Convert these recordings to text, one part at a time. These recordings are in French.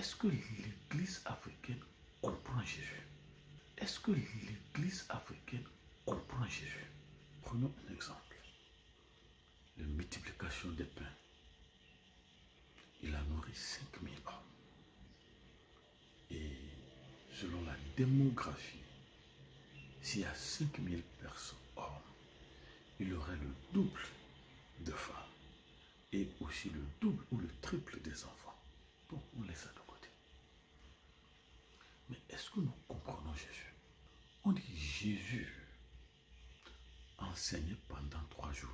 est-ce que l'Église africaine comprend Jésus? Est-ce que l'Église africaine comprend Jésus? Prenons un exemple. La multiplication des pains. Il a nourri 5000 hommes. Et selon la démographie, s'il y a 5000 personnes hommes, il aurait le double de femmes et aussi le double ou le triple des enfants. Bon, on laisse ça de côté. Mais est-ce que nous comprenons Jésus? On dit Jésus enseignait pendant 3 jours.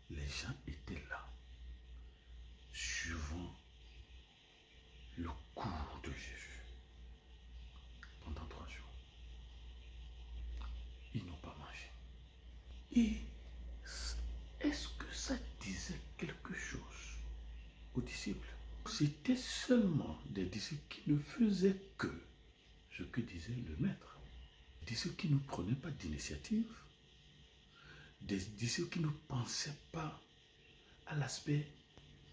Les gens étaient là, suivant le cours de Jésus pendant 3 jours. Ils n'ont pas mangé. Et est-ce que ça disait quelque chose aux disciples? C'était seulement des disciples qui ne faisaient que ce que disait le maître. Des disciples qui ne prenaient pas d'initiative. Des disciples qui ne pensaient pas à l'aspect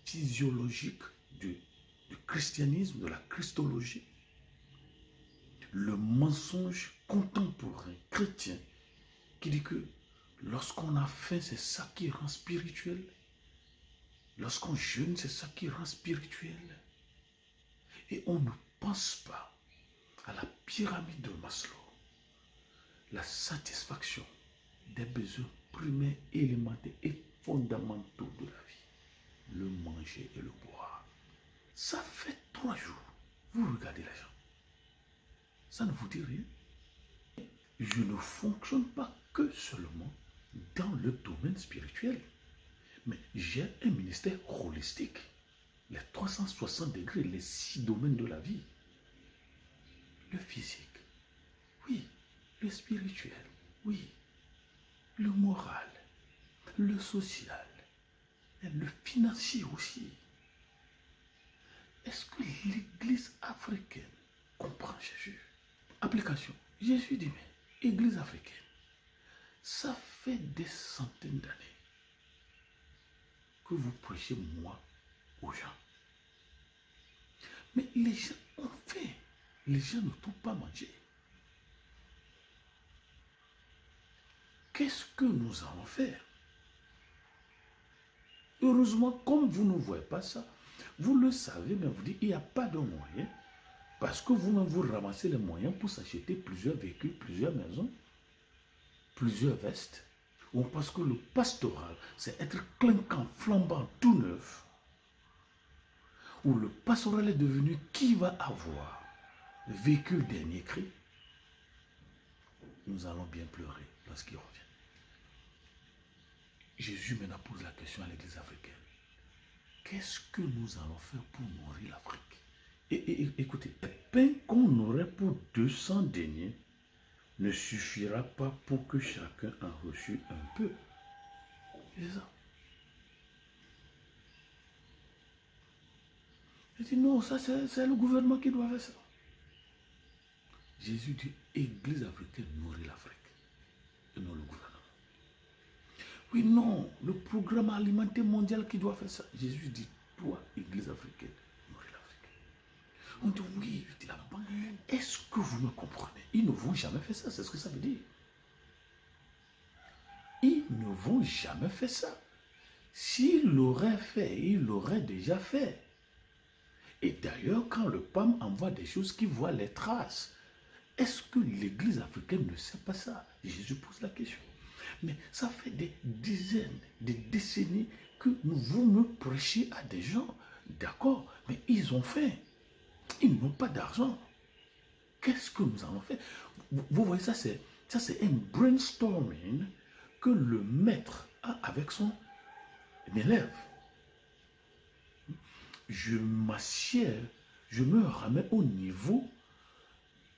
physiologique du christianisme, de la christologie. Le mensonge contemporain chrétien qui dit que lorsqu'on a faim, c'est ça qui rend spirituel. Lorsqu'on jeûne, c'est ça qui rend spirituel. Et on ne pense pas à la pyramide de Maslow. La satisfaction des besoins primaires, élémentaires et fondamentaux de la vie. Le manger et le boire. Ça fait 3 jours. Vous regardez les gens. Ça ne vous dit rien. Je ne fonctionne pas que seulement dans le domaine spirituel. Mais j'ai un ministère holistique. Les 360 degrés, les 6 domaines de la vie. Le physique, oui. Le spirituel, oui. Le moral, le social, et le financier aussi. Est-ce que l'Église africaine comprend Jésus? Application. Jésus dit, mais Église africaine, ça fait des centaines d'années que vous prêchez moi aux gens. Mais les gens ont faim. Les gens ne trouvent pas manger. Qu'est-ce que nous allons faire? Heureusement, comme vous ne voyez pas ça, vous le savez, mais vous dites, il n'y a pas de moyen, parce que vous-même, vous ramassez les moyens pour s'acheter plusieurs véhicules, plusieurs maisons, plusieurs vestes, ou parce que le pastoral, c'est être clinquant, flambant, tout neuf, ou le pastoral est devenu qui va avoir véhicule dernier cri, nous allons bien pleurer lorsqu'il revient. Jésus maintenant pose la question à l'Église africaine. Qu'est-ce que nous allons faire pour nourrir l'Afrique? Et écoutez, le pain qu'on aurait pour 200 deniers ne suffira pas pour que chacun en reçût un peu. C'est ça. Je dis non, ça c'est le gouvernement qui doit faire ça. Jésus dit, Église africaine nourrit l'Afrique et non le gouvernement. Oui, non, le programme alimentaire mondial qui doit faire ça. Jésus dit, toi, Église africaine, nourris l'Afrique. On dit, oui, je dis là-bas, est-ce que vous me comprenez? Ils ne vont jamais faire ça, c'est ce que ça veut dire. Ils ne vont jamais faire ça. S'ils l'auraient fait, ils l'auraient déjà fait. Et d'ailleurs, quand le PAM envoie des choses qui voient les traces, est-ce que l'Église africaine ne sait pas ça? Jésus pose la question. Mais ça fait des dizaines, des décennies que vous me prêchez à des gens. D'accord, mais ils ont faim. Ils n'ont pas d'argent. Qu'est-ce que nous allons faire? Vous voyez, ça c'est un brainstorming que le maître a avec son élève. Je m'assieds, je me ramène au niveau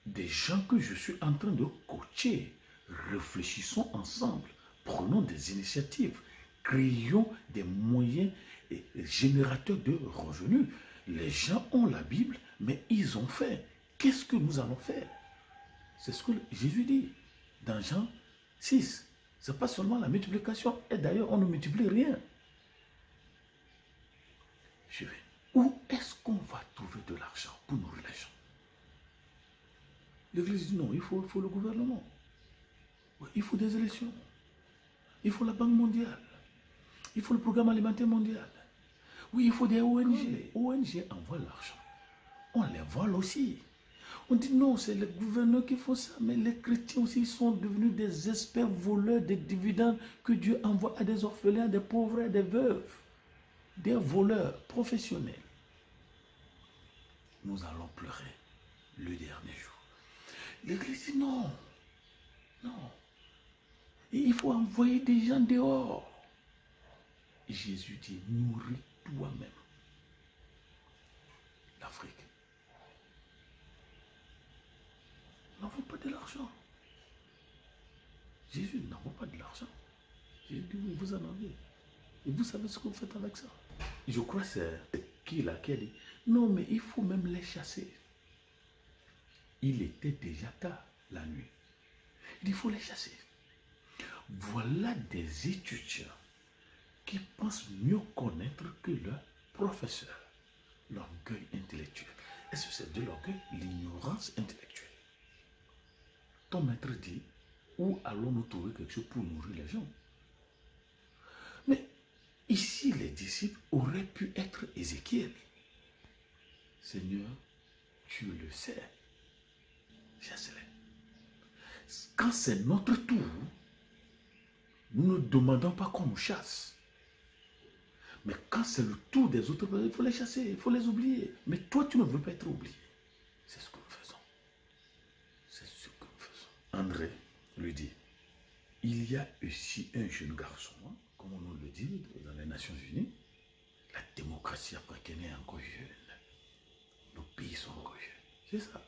des gens que je suis en train de coacher. Réfléchissons ensemble, prenons des initiatives, créons des moyens générateurs de revenus. Les gens ont la Bible, mais ils ont fait. Qu'est-ce que nous allons faire? C'est ce que Jésus dit dans Jean 6. Ce n'est pas seulement la multiplication, et d'ailleurs on ne multiplie rien. Je vais. Où est-ce qu'on va L'Église dit non, il faut le gouvernement. Il faut des élections. Il faut la Banque mondiale. Il faut le programme alimentaire mondial. Oui, il faut des ONG. ONG envoient l'argent. On les vole aussi. On dit non, c'est les gouverneurs qui font ça. Mais les chrétiens aussi sont devenus des experts voleurs des dividendes que Dieu envoie à des orphelins, des pauvres, à des veuves. Des voleurs professionnels. Nous allons pleurer le dernier jour. L'Église dit non. Non. Il faut envoyer des gens dehors. Jésus dit, nourris toi-même l'Afrique. N'envoie pas de l'argent. Jésus n'envoie pas de l'argent. Jésus dit, oui, vous en avez. Et vous savez ce que vous faites avec ça. Je crois que c'est qui là qui a dit, non, mais il faut même les chasser. Il était déjà tard la nuit. Il dit, il faut les chasser. Voilà des étudiants qui pensent mieux connaître que leur professeur. L'orgueil intellectuel. Est-ce que c'est de l'orgueil? L'ignorance intellectuelle. Ton maître dit, où allons-nous trouver quelque chose pour nourrir les gens? Mais ici, les disciples auraient pu être Ézéchiel. Seigneur, tu le sais. Chasse-les. Quand c'est notre tour, nous ne demandons pas qu'on nous chasse. Mais quand c'est le tour des autres, il faut les chasser, il faut les oublier. Mais toi, tu ne veux pas être oublié. C'est ce que nous faisons. C'est ce que nous faisons. André lui dit, il y a aussi un jeune garçon, hein, comme on nous le dit dans les Nations Unies. La démocratie africaine est encore jeune. Nos pays sont encore jeunes. C'est ça.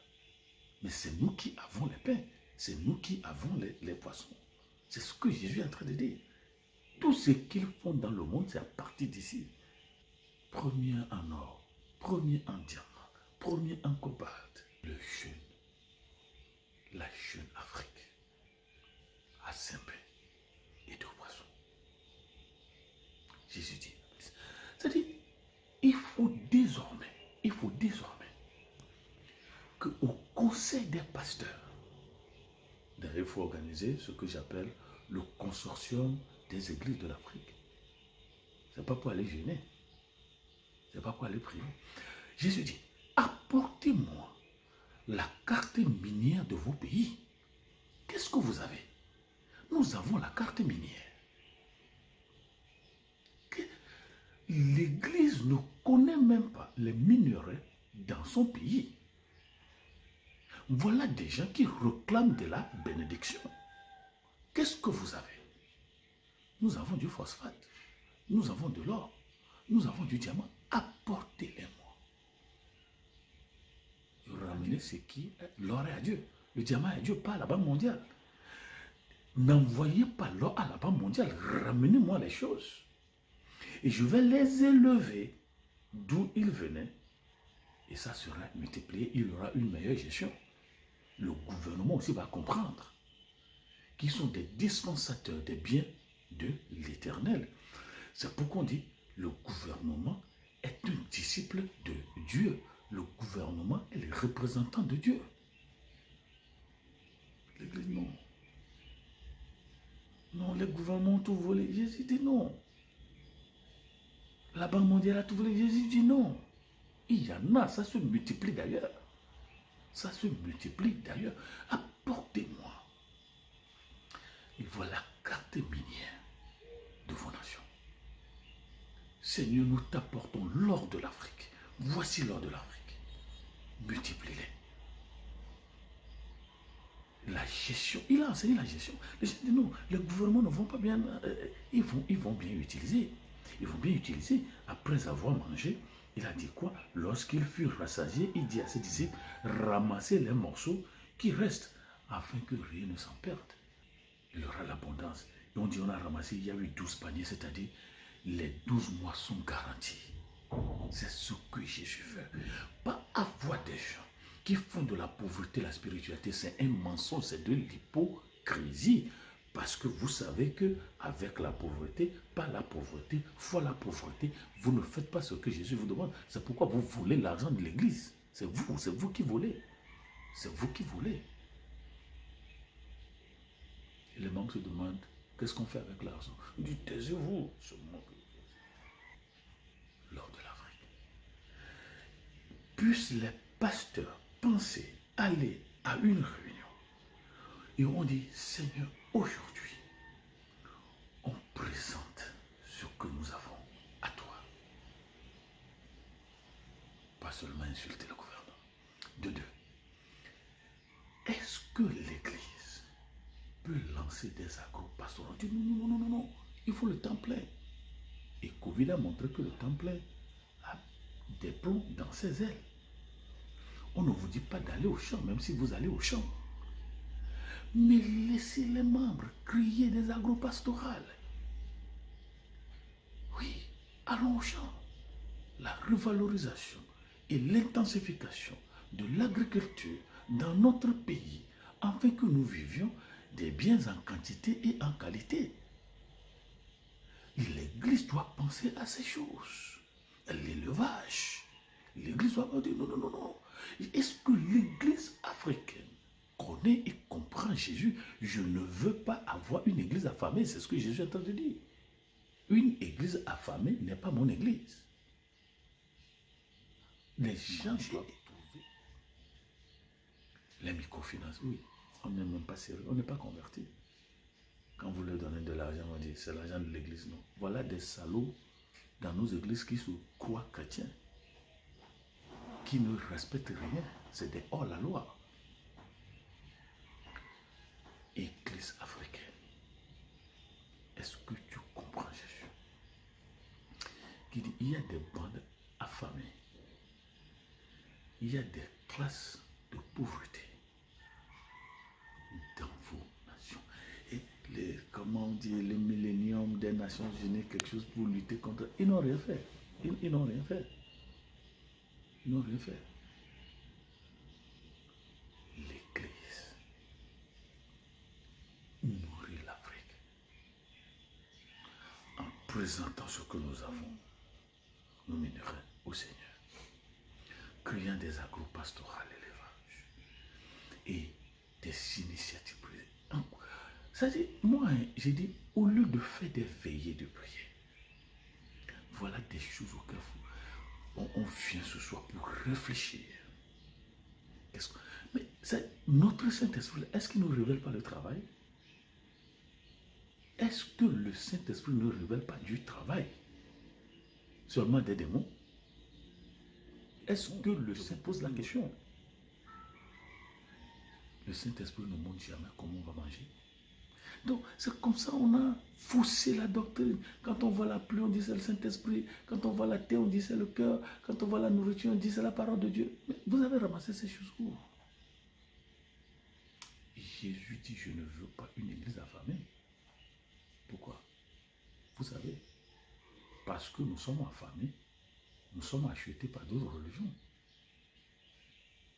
Mais c'est nous qui avons les pains. C'est nous qui avons les poissons. C'est ce que Jésus est en train de dire. Tout ce qu'ils font dans le monde, c'est à partir d'ici. Premier en or, premier en diamant, premier en cobalt. Le jeune, la jeune Afrique, à Saint-Pé et de poissons. Jésus dit, c'est-à-dire, il faut désormais qu'au conseil des pasteurs, d'ailleurs, il faut organiser ce que j'appelle le consortium des églises de l'Afrique. Ce n'est pas pour aller jeûner. Ce n'est pas pour aller prier. Jésus dit, apportez-moi la carte minière de vos pays. Qu'est-ce que vous avez? Nous avons la carte minière. L'Église ne connaît même pas les minerais dans son pays. Voilà des gens qui réclament de la bénédiction. Qu'est-ce que vous avez? Nous avons du phosphate, nous avons de l'or, nous avons du diamant. Apportez-les-moi. Je ramener ce qui est l'or est à Dieu. Le diamant est à Dieu, pas à la Banque mondiale. N'envoyez pas l'or à la Banque mondiale. Ramenez-moi les choses. Et je vais les élever d'où ils venaient. Et ça sera multiplié. Il y aura une meilleure gestion. Le gouvernement aussi va comprendre qu'ils sont des dispensateurs des biens de l'Éternel. C'est pourquoi on dit le gouvernement est un disciple de Dieu. Le gouvernement est le représentant de Dieu. L'Église, non. Non, les gouvernements ont tout volé. Jésus dit non. La Banque mondiale a tout volé. Jésus dit non. Il y en a, ça se multiplie d'ailleurs. Ça se multiplie d'ailleurs. Apportez-moi. Il voit la carte minière de vos nations. Seigneur, nous t'apportons l'or de l'Afrique. Voici l'or de l'Afrique. Multiplie-les. La gestion, il a enseigné la gestion. Les gens disent non, les gouvernements ne vont pas bien, ils vont bien utiliser. Ils vont bien utiliser. Après avoir mangé, il a dit quoi? Lorsqu'il fut rassasié, il dit à ses disciples, ramassez les morceaux qui restent afin que rien ne s'en perde. Il y aura l'abondance. Et on dit, on a ramassé, il y a eu 12 paniers, c'est-à-dire les 12 mois sont garantis. C'est ce que Jésus fait. Pas avoir des gens qui font de la pauvreté la spiritualité, c'est un mensonge, c'est de l'hypocrisie. Parce que vous savez que avec la pauvreté, pas la pauvreté, fois la pauvreté, vous ne faites pas ce que Jésus vous demande. C'est pourquoi vous volez l'argent de l'Église. C'est vous qui volez. C'est vous qui volez. Et les membres se demandent, qu'est-ce qu'on fait avec l'argent? Il dit, taisez-vous, ce manque lors de l'Afrique. Puissent les pasteurs penser aller à une réunion et on dit, Seigneur, aujourd'hui, on présente ce que nous avons à toi. Pas seulement insulter le gouvernement. De deux, est-ce que l'Église peut lancer des agro-pastoraux? On dit non, non, non, non, non, il faut le temps plein. Et Covid a montré que le temps plein a des plombs dans ses ailes. On ne vous dit pas d'aller au champ, même si vous allez au champ. Mais laissez les membres crier des agro-pastorales. Oui, allons au champ. La revalorisation et l'intensification de l'agriculture dans notre pays, afin que nous vivions des biens en quantité et en qualité. L'Église doit penser à ces choses. L'élevage. L'Église doit dire non, non, non, non. Est-ce que l'Église africaine connaît et comprend Jésus? Je ne veux pas avoir une Église affamée, c'est ce que Jésus est en train de dire. Une Église affamée n'est pas mon Église. Les gens doivent trouver les microfinances. Oui, on n'est même pas sérieux, on n'est pas converti. Quand vous leur donnez de l'argent, on dit c'est l'argent de l'église. Non. Voilà des salauds dans nos églises qui se croient chrétiens, qui ne respectent rien. C'est des hors-la-loi. Église africaine, est-ce que tu comprends Jésus? Qui dit il y a des bandes affamées. Il y a des classes de pauvreté dans vos nations. Et comment on dit, le millénium des Nations Unies, quelque chose pour lutter contre. Ils n'ont rien fait. Ils n'ont rien fait. Ils n'ont rien fait. L'Église nourrit l'Afrique en présentant ce que nous avons, nos minéraux, au Seigneur. Créant des agro-pastorales, élevage et des initiatives privées. C'est-à-dire, moi, j'ai dit, au lieu de faire des veillées de prière, voilà des choses auxquelles on vient ce soir pour réfléchir. Mais notre Saint-Esprit, est-ce qu'il ne nous révèle pas le travail? Est-ce que le Saint-Esprit ne révèle pas du travail? Seulement des démons? Est-ce que le Saint pose la question? Le Saint-Esprit ne montre jamais comment on va manger. Donc, c'est comme ça on a faussé la doctrine. Quand on voit la pluie, on dit c'est le Saint-Esprit. Quand on voit la terre, on dit c'est le cœur. Quand on voit la nourriture, on dit c'est la parole de Dieu. Mais vous avez ramassé ces choses où? Jésus dit, je ne veux pas une église affamée. Pourquoi? Vous savez, parce que nous sommes affamés, nous sommes achetés par d'autres religions.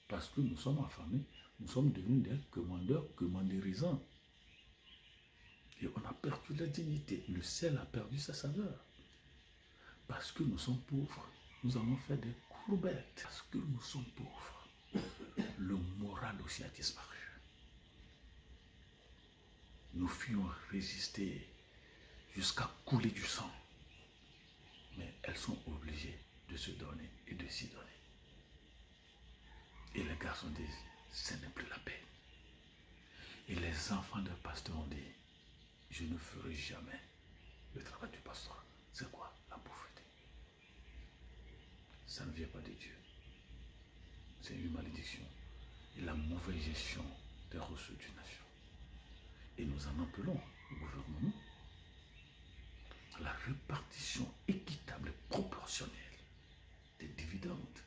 Parce que nous sommes affamés, nous sommes devenus des commandeurs, commandérisants. Et on a perdu la dignité. Le sel a perdu sa saveur. Parce que nous sommes pauvres, nous avons fait des courbettes. Parce que nous sommes pauvres, le moral aussi a disparu. Nous fuyons résister jusqu'à couler du sang. Mais elles sont obligées de se donner et de s'y donner. Et les garçons disent, ce n'est plus la peine. Et les enfants de pasteur ont dit, je ne ferai jamais le travail du pasteur. C'est quoi la pauvreté? Ça ne vient pas de Dieu. C'est une malédiction et la mauvaise gestion des ressources d'une nation. Et nous en appelons au gouvernement à la répartition équitable et proportionnelle des dividendes